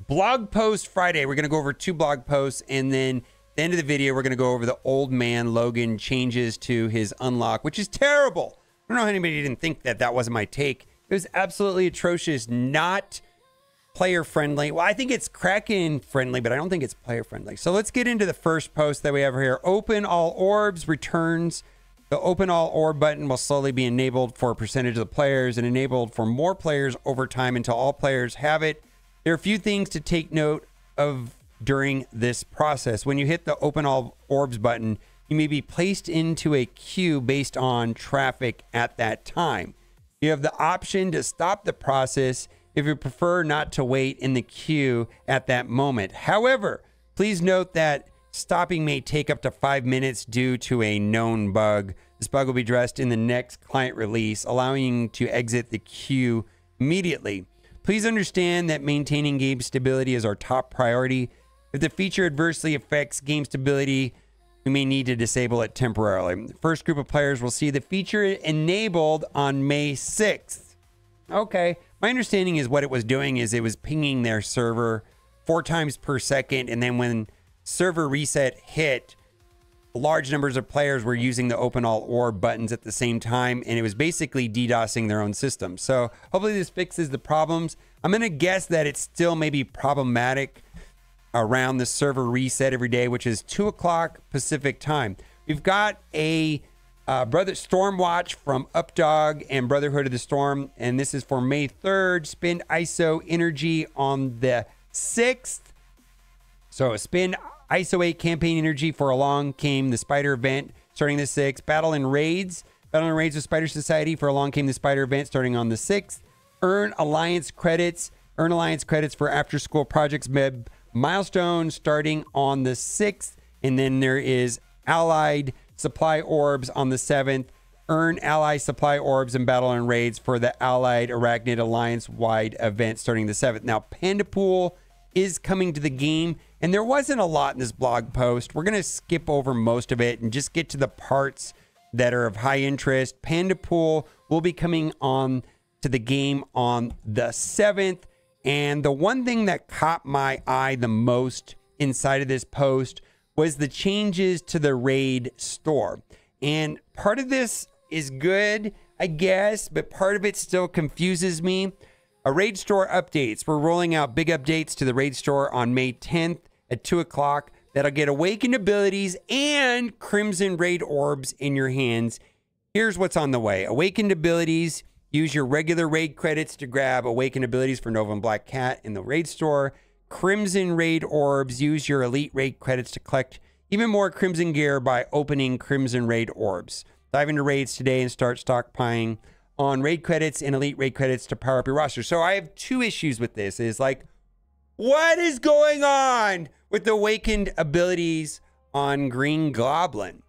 blog post Friday. We're going to go over 2 blog posts, and then the end of the video, we're going to go over the old man Logan changes to his unlock, which is terrible. I don't know how anybody didn't think that that wasn't my take. It was absolutely atrocious, not player friendly. Well, I think it's Kraken friendly, but I don't think it's player friendly. So let's get into the first post that we have here. Open all orbs returns. The open all orb button will slowly be enabled for a percentage of the players and enabled for more players over time until all players have it. There are a few things to take note of during this process. When you hit the open all orbs button, you may be placed into a queue based on traffic at that time. You have the option to stop the process if you prefer not to wait in the queue at that moment. However, please note that stopping may take up to 5 minutes due to a known bug. This bug will be addressed in the next client release, allowing you to exit the queue immediately. Please understand that maintaining game stability is our top priority. If the feature adversely affects game stability, we may need to disable it temporarily. The first group of players will see the feature enabled on May 6th. Okay, my understanding is what it was doing is it was pinging their server 4 times per second, and then when server reset hit, large numbers of players were using the open all orb buttons at the same time, and it was basically DDoSing their own system. So hopefully this fixes the problems. I'm going to guess that it's still maybe problematic around the server reset every day, which is 2 o'clock Pacific time. We've got a Brother Stormwatch from Updog and Brotherhood of the Storm, and this is for May 3rd. Spend ISO energy on the 6th. So spend ISO 8 campaign energy for Along Came the Spider event starting the 6th. Battle and Raids with Spider Society for Along Came the Spider event starting on the 6th. Earn Alliance credits for after school projects milestone starting on the 6th. And then there is Allied Supply Orbs on the 7th. Earn Ally Supply Orbs and Battle and Raids for the Allied Arachnid Alliance wide event starting the 7th. Now, Panda Pool is coming to the game, and there wasn't a lot in this blog post. We're going to skip over most of it and just get to the parts that are of high interest. Panda Pool will be coming on to the game on the 7th. And the one thing that caught my eye the most inside of this post was the changes to the raid store. And part of this is good, I guess, but part of it still confuses me. A raid store updates. We're rolling out big updates to the raid store on May 10th at 2 o'clock. That'll get awakened abilities and crimson raid orbs in your hands. Here's what's on the way. Awakened abilities. Use your regular raid credits to grab awakened abilities for Nova and Black Cat in the raid store. Crimson raid orbs. Use your elite raid credits to collect even more crimson gear by opening crimson raid orbs. Dive into raids today and start stockpiling on raid credits and elite raid credits to power up your roster. So I have 2 issues with this. Is like, what is going on with the awakened abilities on Green Goblin?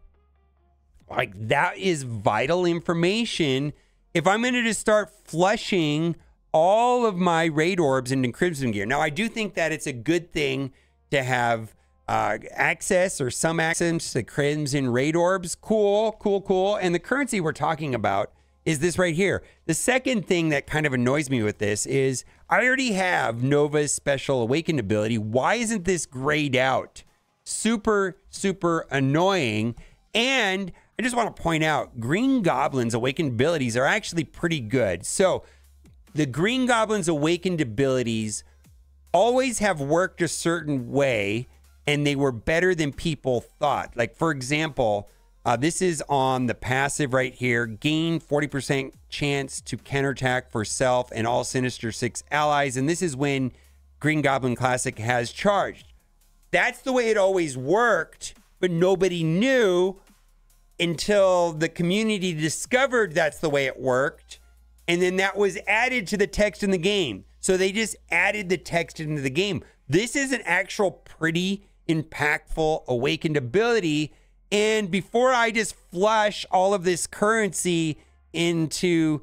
Like, that is vital information. If I'm going to just start flushing all of my raid orbs into crimson gear. Now, I do think that it's a good thing to have access or some access to crimson raid orbs. Cool. And the currency we're talking about is this right here. The second thing that kind of annoys me with this is I already have Nova's special awakened ability. Why isn't this grayed out? Super annoying. And I just want to point out, Green Goblin's awakened abilities are actually pretty good. So the Green Goblin's awakened abilities always have worked a certain way, and they were better than people thought. Like, for example, this is on the passive right here. Gain 40% chance to counterattack for self and all Sinister 6 allies. And this is when Green Goblin Classic has charged. That's the way it always worked, but nobody knew until the community discovered that's the way it worked. And then that was added to the text in the game. So they just added the text into the game. This is an actual pretty impactful awakened ability. And before I just flush all of this currency into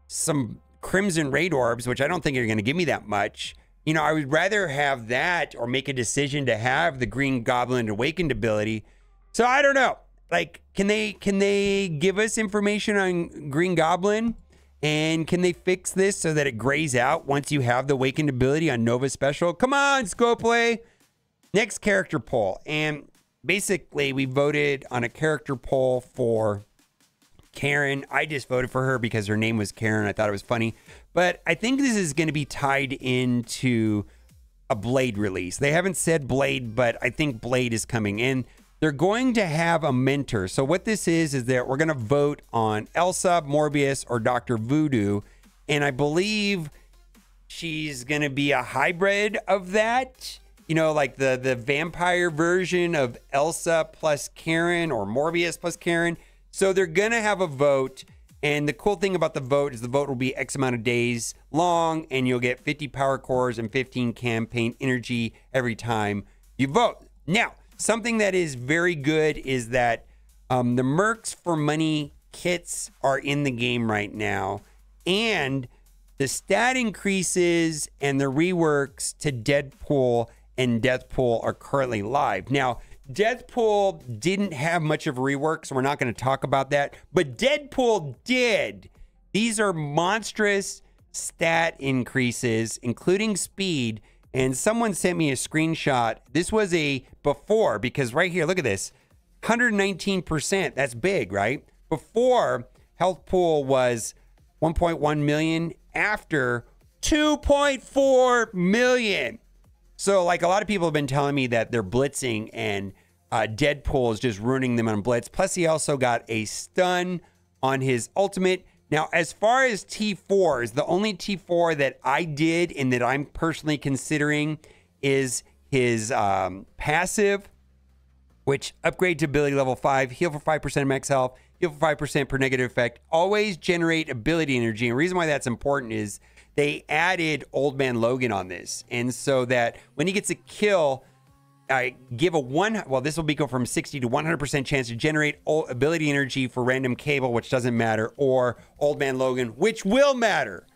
some crimson raid orbs, which I don't think are going to give me that much, you know, I would rather have that or make a decision to have the Green Goblin awakened ability. So I don't know. Like, can they give us information on Green Goblin? And can they fix this so that it grays out once you have the awakened ability on Nova Special? Come on, Scoplay. Next character poll. And basically, we voted on a character poll for Karen. I just voted for her because her name was Karen. I thought it was funny. But I think this is going to be tied into a Blade release. They haven't said Blade, but I think Blade is coming in. They're going to have a mentor. So what this is that we're going to vote on Elsa, Morbius, or Dr. Voodoo. And I believe she's going to be a hybrid of that. You know, like the vampire version of Elsa plus Karen or Morbius plus Karen. So they're going to have a vote. And the cool thing about the vote is the vote will be X amount of days long. And you'll get 50 power cores and 15 campaign energy every time you vote. Now, something that is very good is that the Mercs for Money kits are in the game right now. And the stat increases and the reworks to Deadpool and Deathpool are currently live. Now, Deathpool didn't have much of a rework, so we're not going to talk about that. But Deadpool did. These are monstrous stat increases, including speed. And someone sent me a screenshot. This was a before, because right here, look at this. 119%. That's big, right? Before, health pool was 1.1 million. After, 2.4 million. So, like, a lot of people have been telling me that they're blitzing and Deadpool is just ruining them on blitz. Plus, he also got a stun on his ultimate. Now, as far as T4s, the only T4 that I did and that I'm personally considering is his passive, which upgrade to ability level 5, heal for 5% max health, heal for 5% per negative effect, always generate ability energy. And the reason why that's important is they added Old Man Logan on this. And so that when he gets a kill, I give a this will go from 60 to 100% chance to generate ability energy for random cable, which doesn't matter, or Old Man Logan, which will matter.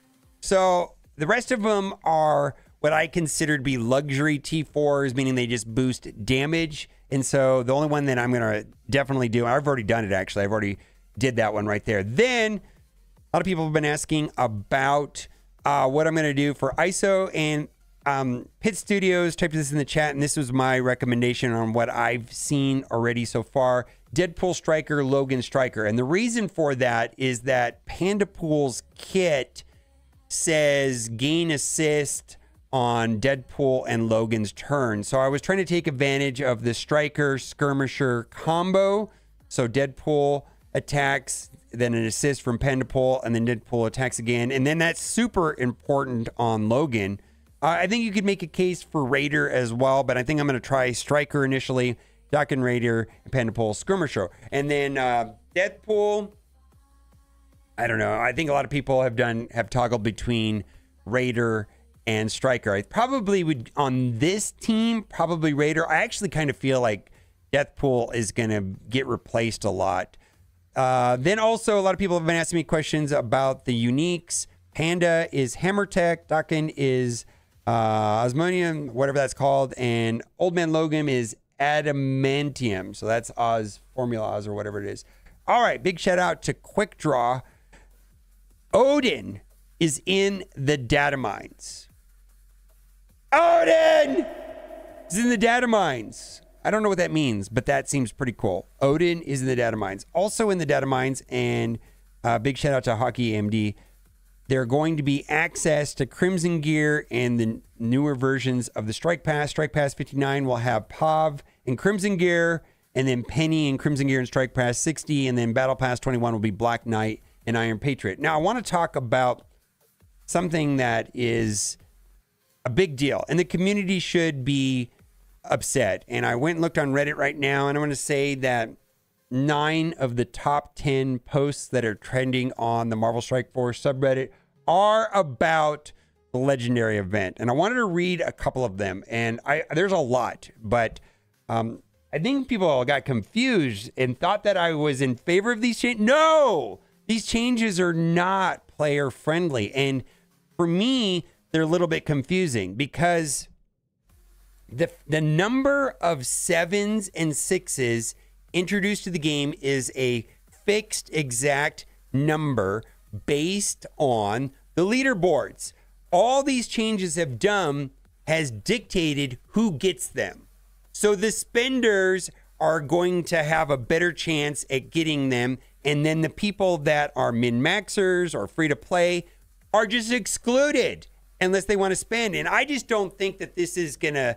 So the rest of them are what I consider to be luxury T4s, meaning they just boost damage. And so the only one that I'm going to definitely do, I've already done it actually. I've already did that one right there. Then a lot of people have been asking about what I'm going to do for ISO, and Pit Studios typed this in the chat, and this was my recommendation on what I've seen already so far. Deadpool Striker, Logan Striker. And the reason for that is that Pandapool's kit says gain assist on Deadpool and Logan's turn. So I was trying to take advantage of the Striker Skirmisher combo. So Deadpool attacks, then an assist from Pandapool, and then Deadpool attacks again. And then that's super important on Logan. I think you could make a case for Raider as well, but I think I'm going to try Striker initially, Doc and Raider, and Pandapool Skirmisher. And then Deadpool, I don't know. I think a lot of people have toggled between Raider and Striker. I probably would, on this team, probably Raider. I actually kind of feel like Deathpool is going to get replaced a lot. Then also, a lot of people have been asking me questions about the uniques. Panda is Hammertech, Dakin is Osmonium, whatever that's called, and Old Man Logan is Adamantium. So that's Oz, Formula Oz, or whatever it is. All right, big shout out to Quick Draw. Odin is in the data mines. Odin is in the data mines. I don't know what that means, but that seems pretty cool. Odin is in the data mines. Also in the data mines, and big shout out to Hockey AMD. They're going to be access to Crimson Gear and the newer versions of the Strike Pass. Strike Pass 59 will have Pav and Crimson Gear, and then Penny and Crimson Gear and Strike Pass 60, and then Battle Pass 21 will be Black Knight and Iron Patriot. Now, I want to talk about something that is a big deal, and the community should be upset. And I went and looked on Reddit right now, and I'm going to say that 9 of the top 10 posts that are trending on the Marvel Strike Force subreddit are about the Legendary event. And I wanted to read a couple of them. And there's a lot, but I think people got confused and thought that I was in favor of these changes. No, these changes are not player friendly. And for me, they're a little bit confusing because the number of 7s and 6s introduced to the game is a fixed exact number based on the leaderboards. All these changes have done has dictated who gets them. So the spenders are going to have a better chance at getting them. And then the people that are min-maxers or free to play are just excluded unless they want to spend. And I just don't think that this is going to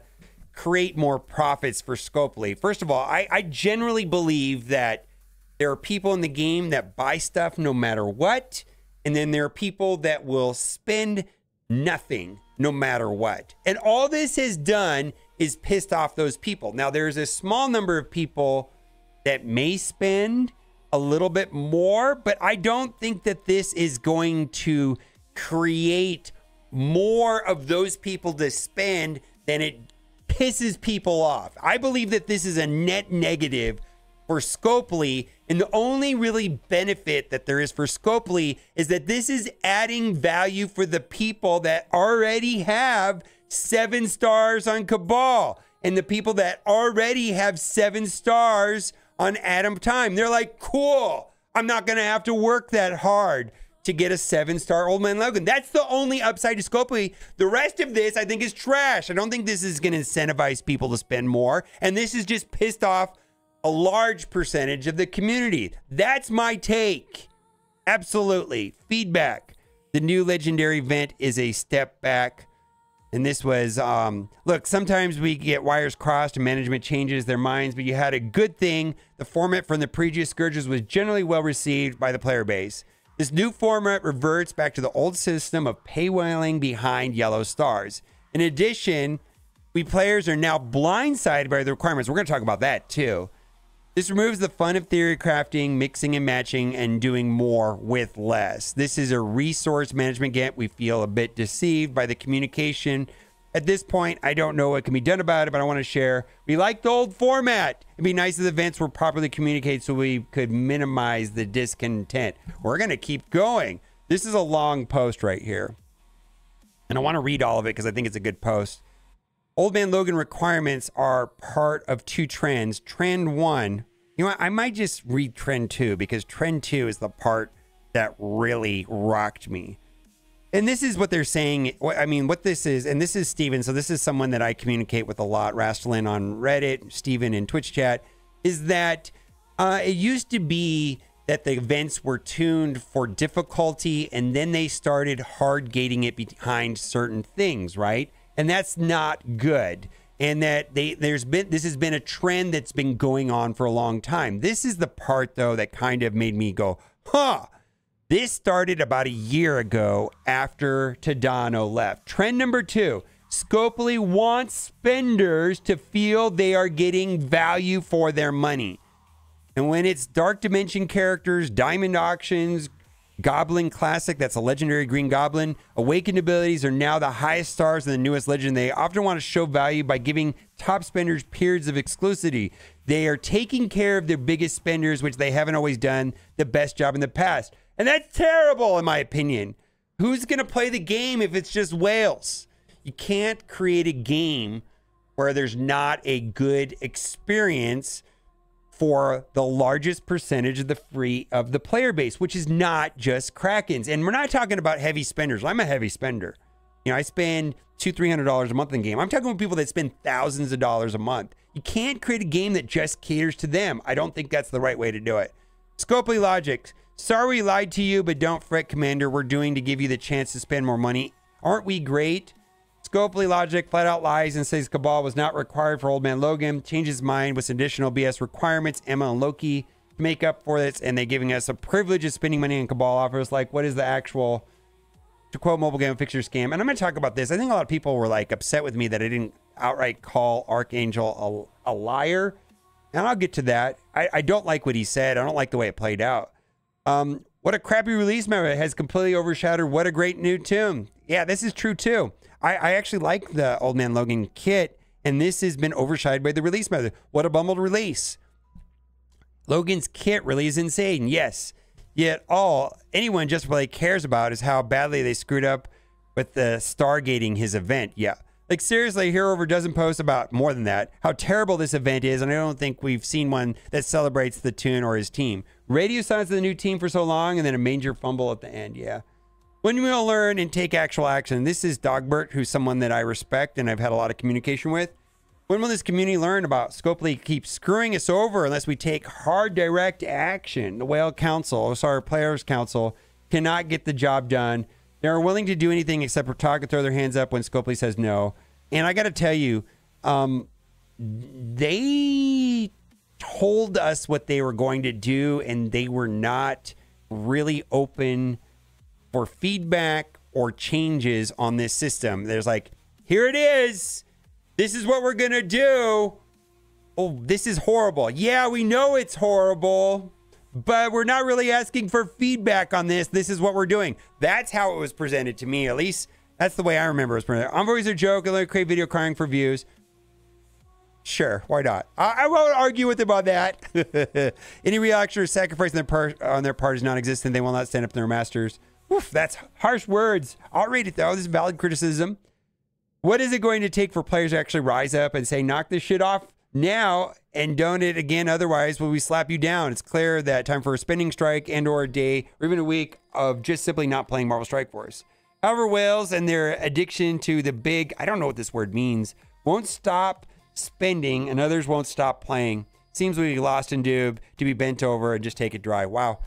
create more profits for Scopely. First of all, I generally believe that there are people in the game that buy stuff no matter what. And then there are people that will spend nothing no matter what. And all this has done is pissed off those people. Now, there's a small number of people that may spend a little bit more, but I don't think that this is going to create more of those people to spend than it pisses people off. I believe that this is a net negative for Scopely, and the only really benefit that there is for Scopely is that this is adding value for the people that already have 7 stars on Cabal and the people that already have 7 stars on Adam Time. They're like, cool, I'm not going to have to work that hard to get a 7-star Old Man Logan. That's the only upside to Scopely. The rest of this, I think, is trash. I don't think this is going to incentivize people to spend more. And this is just pissed off a large percentage of the community. That's my take. Absolutely. Feedback. The new legendary event is a step back. And this was, look, sometimes we get wires crossed and management changes their minds, but you had a good thing. The format from the previous Scourges was generally well received by the player base. This new format reverts back to the old system of paywalling behind yellow stars. In addition, we players are now blindsided by the requirements. We're going to talk about that too. This removes the fun of theory crafting, mixing and matching, and doing more with less. This is a resource management get. We feel a bit deceived by the communication. At this point, I don't know what can be done about it, but I want to share. We like the old format. It'd be nice if the events were properly communicated so we could minimize the discontent. We're going to keep going. This is a long post right here. And I want to read all of it because I think it's a good post. Old Man Logan requirements are part of 2 trends. Trend 1, you know what? I might just read trend 2 because trend 2 is the part that really rocked me. And this is what they're saying. I mean, what this is, and this is Steven. So this is someone that I communicate with a lot. Rastelin on Reddit, Steven in Twitch chat, is that it used to be that the events were tuned for difficulty and then they started hard gating it behind certain things, right? And that's not good. And that this has been a trend that's been going on for a long time. This is the part though that kind of made me go, huh. This started about a year ago after Tadano left. Trend number 2, Scopely wants spenders to feel they are getting value for their money. And when it's Dark Dimension characters, Diamond Auctions, Goblin Classic, that's a legendary Green Goblin, Awakened abilities are now the highest stars in the newest legend. They often want to show value by giving top spenders periods of exclusivity. They are taking care of their biggest spenders, which they haven't always done the best job in the past. And that's terrible, in my opinion. Who's going to play the game if it's just whales? You can't create a game where there's not a good experience for the largest percentage of the player base, which is not just Krakens. And we're not talking about heavy spenders. I'm a heavy spender. You know, I spend $200-300 a month in game. I'm talking about people that spend thousands of dollars a month. You can't create a game that just caters to them. I don't think that's the right way to do it. Scopely logic. Sorry we lied to you, but don't fret, Commander. We're doing to give you the chance to spend more money. Aren't we great? Scopely logic flat out lies and says Cabal was not required for Old Man Logan. Changed his mind with some additional BS requirements. Emma and Loki to make up for this, and they're giving us a privilege of spending money on Cabal offers. Like, what is the actual, to quote Mobile Game Fixer, scam? And I'm going to talk about this. I think a lot of people were like upset with me that I didn't outright call Archangel a liar. And I'll get to that. I don't like what he said. I don't like the way it played out. What a crappy release method has completely overshadowed what a great new tune. Yeah, this is true too. I actually like the Old Man Logan kit, and this has been overshadowed by the release method. What a bumbled release. Logan's kit really is insane, yes. Yet all anyone just really cares about is how badly they screwed up with the stargating his event. Yeah, Like, seriously, Herover doesn't post about more than that, how terrible this event is, and I don't think we've seen one that celebrates the Toon or his team. Radio silence the new team for so long, and then a major fumble at the end, yeah. When we'll learn and take actual action. This is Dogbert, who's someone that I respect and I've had a lot of communication with. When will this community learn about Scopely keep screwing us over unless we take hard, direct action? The Whale Council, Players Council, cannot get the job done. They're willing to do anything except for talk and throw their hands up when Scopely says no. And I got to tell you, they told us what they were going to do, and they were not really open for feedback or changes on this system. There's like, here it is. This is what we're going to do. Oh, this is horrible. Yeah, we know it's horrible, but we're not really asking for feedback on this. This is what we're doing. That's how it was presented to me. At least that's the way I remember it was presented. Envoys are a joke. They'll create video crying for views. Sure, why not? I won't argue with them on that. Any reaction or sacrifice on their part is non-existent. They will not stand up to their masters. Oof, that's harsh words. I'll read it though. This is valid criticism. What is it going to take for players to actually rise up and say, knock this shit off now and don't it again? Otherwise, will we slap you down? It's clear that time for a spending strike and or a day or even a week of just simply not playing Marvel Strike Force. However, whales and their addiction to the big, I don't know what this word means, won't stop spending and others won't stop playing. Seems we lost and doomed to be bent over and just take it dry. Wow.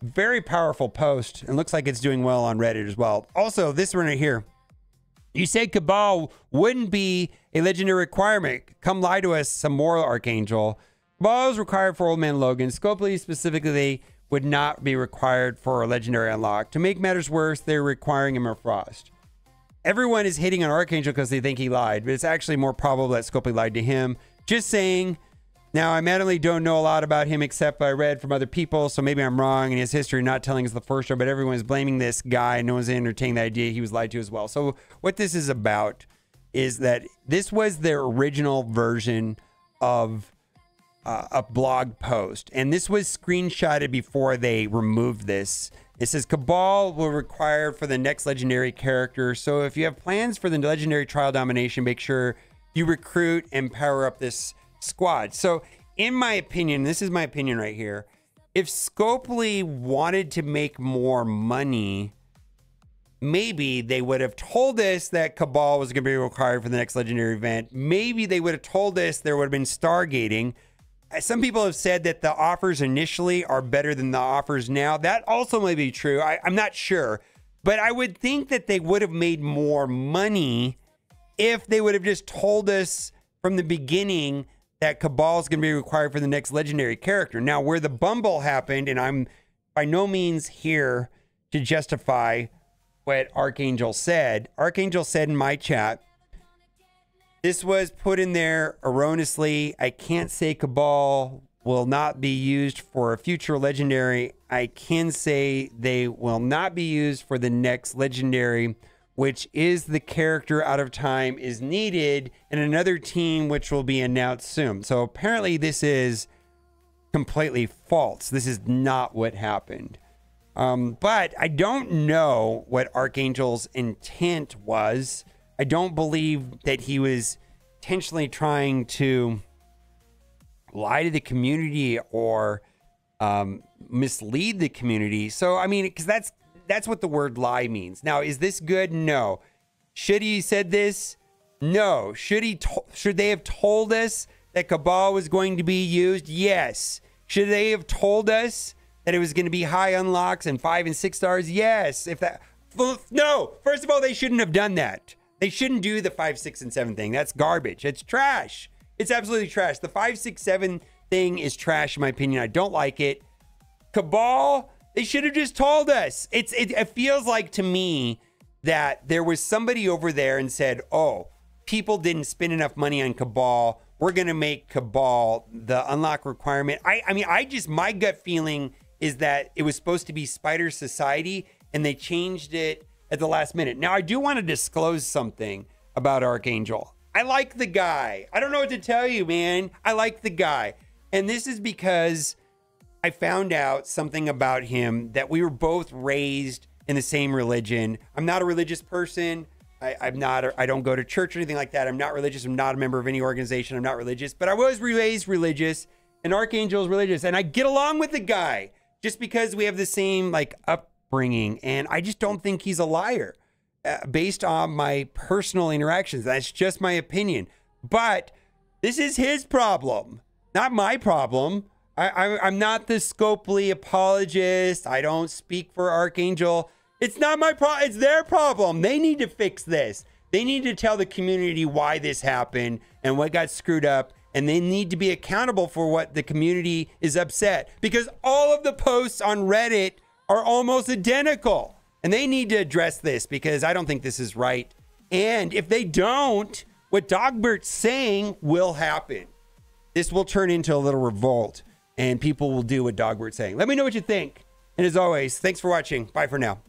Very powerful post. And looks like it's doing well on Reddit as well. Also, this one right here. You said Cabal wouldn't be a legendary requirement. Come lie to us some more, Archangel. Cabal is required for Old Man Logan. Scopely specifically would not be required for a legendary unlock. To make matters worse, they're requiring him a Frost. Everyone is hating on Archangel because they think he lied, but it's actually more probable that Scopely lied to him. Just saying. Now, I admittedly don't know a lot about him except I read from other people, so maybe I'm wrong in his history not telling us the first show, but everyone's blaming this guy. No one's entertaining the idea he was lied to as well. So what this is about is that this was their original version of a blog post, and this was screenshotted before they removed this. It says Cabal will require for the next legendary character. So if you have plans for the legendary trial domination, make sure you recruit and power up this squad. So in my opinion, this is my opinion right here, if Scopely wanted to make more money, maybe they would have told us that Cabal was going to be required for the next legendary event. Maybe they would have told us there would have been stargating. Some people have said that the offers initially are better than the offers now. That also may be true. I'm not sure, but I would think that they would have made more money if they would have just told us from the beginning that Cabal is going to be required for the next legendary character. Now, where the bumble happened, and I'm by no means here to justify what Archangel said. Archangel said in my chat, this was put in there erroneously. I can't say Cabal will not be used for a future legendary. I can say they will not be used for the next legendary, which is the character out of time is needed in another team, which will be announced soon. So apparently this is completely false. This is not what happened. But I don't know what Archangel's intent was. I don't believe that he was intentionally trying to lie to the community or mislead the community. So, I mean, because that's what the word lie means. Now, is this good? No. Should he said this? No. Should they have told us that Cabal was going to be used? Yes. Should they have told us that it was going to be high unlocks and 5 and 6 stars? Yes. No. First of all, they shouldn't have done that. They shouldn't do the 5, 6, and 7 thing. That's garbage. It's trash. It's absolutely trash. The 5, 6, 7 thing is trash in my opinion. I don't like it. Cabal, they should have just told us. It feels like to me that there was somebody over there and said, oh, people didn't spend enough money on Cabal. We're going to make Cabal the unlock requirement. I mean, my gut feeling is that it was supposed to be Spider Society and they changed it at the last minute. Now, I do want to disclose something about Archangel. I like the guy. I don't know what to tell you, man. I like the guy. And this is because I found out something about him, that we were both raised in the same religion. I'm not a religious person. I don't go to church or anything like that. I'm not religious. I'm not a member of any organization. I'm not religious, but I was raised religious, and Archangel's religious, and I get along with the guy just because we have the same like upbringing. And I just don't think he's a liar based on my personal interactions. That's just my opinion. But this is his problem, not my problem. I'm not the Scopely apologist. I don't speak for Archangel. It's not my problem. It's their problem. They need to fix this. They need to tell the community why this happened and what got screwed up. And they need to be accountable for what the community is upset, because all of the posts on Reddit are almost identical. And they need to address this, because I don't think this is right. And if they don't, what Dogbert's saying will happen. This will turn into a little revolt, and people will do what Dogbert's saying. Let me know what you think. And as always, thanks for watching. Bye for now.